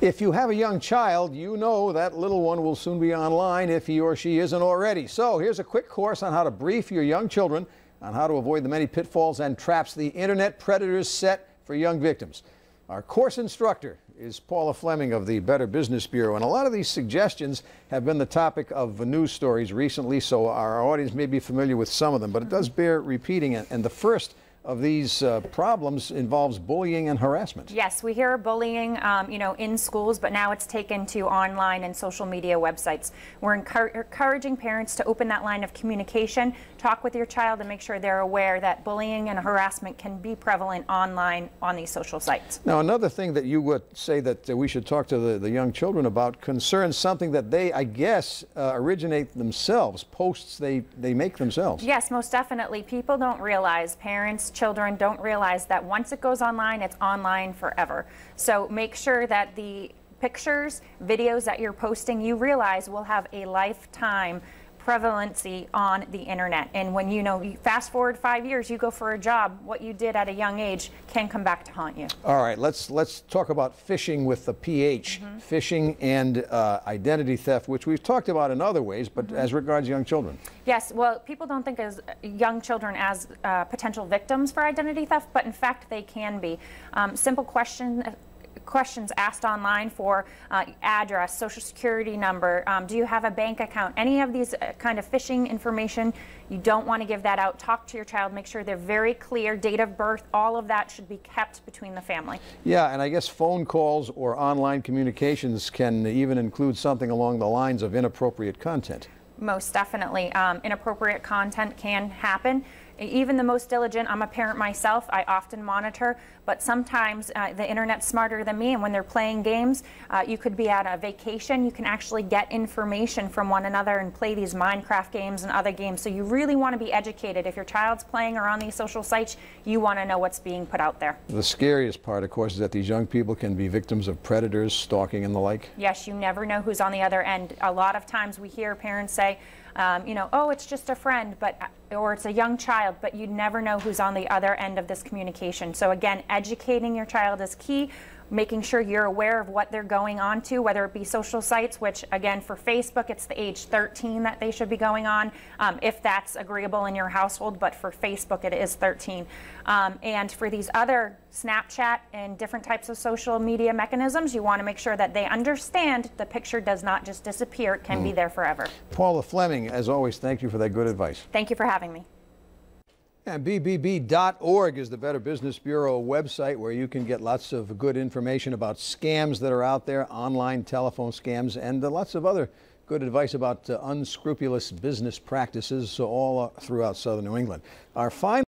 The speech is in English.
If you have a young child, you know that little one will soon be online if he or she isn't already. So here's a quick course on how to brief your young children on how to avoid the many pitfalls and traps the internet predators set for young victims. Our course instructor is Paula Fleming of the Better Business Bureau, and a lot of these suggestions have been the topic of news stories recently, so our audience may be familiar with some of them, but it does bear repeating it. And the first of these problems involves bullying and harassment. Yes, we hear bullying, in schools, but now it's taken to online and social media websites. We're encouraging parents to open that line of communication, talk with your child, and make sure they're aware that bullying and harassment can be prevalent online on these social sites. Now, another thing that you would say that we should talk to the young children about concerns something that they, I guess, originate themselves, posts they make themselves. Yes, most definitely. People don't realize, parents, children don't realize that once it goes online, it's online forever. So make sure that the pictures, videos that you're posting, you realize will have a lifetime prevalency on the internet. And when you fast forward 5 years, you go for a job, what you did at a young age can come back to haunt you. All right, let's talk about phishing with the PH. Phishing and identity theft, which we've talked about in other ways, but as regards young children. Yes, well, people don't think as young children as potential victims for identity theft, but in fact they can be. Simple questions asked online for address, social security number, do you have a bank account, any of these kind of phishing information, you don't want to give that out. Talk to your child, make sure they're very clear, date of birth, all of that should be kept between the family. Yeah, and I guess phone calls or online communications can even include something along the lines of inappropriate content. Most definitely. Inappropriate content can happen. Even the most diligent, I'm a parent myself, I often monitor, but sometimes the internet's smarter than me, and when they're playing games, you could be at a vacation, you can actually get information from one another and play these Minecraft games and other games. So you really want to be educated. If your child's playing or on these social sites, you want to know what's being put out there. The scariest part, of course, is that these young people can be victims of predators, stalking and the like. Yes, you never know who's on the other end. A lot of times we hear parents say, oh, it's just a friend, or it's a young child, but you never know who's on the other end of this communication. So again, educating your child is key, making sure you're aware of what they're going on to, whether it be social sites, which again for Facebook, it's the age 13 that they should be going on, if that's agreeable in your household, but for Facebook it is 13. And for these other Snapchat and different types of social media mechanisms, you want to make sure that they understand the picture does not just disappear, it can be there forever. Paula Fleming, as always, thank you for that good advice. Thank you for having me. And BBB.org is the Better Business Bureau website where you can get lots of good information about scams that are out there, online telephone scams, and lots of other good advice about unscrupulous business practices all throughout southern New England. Our final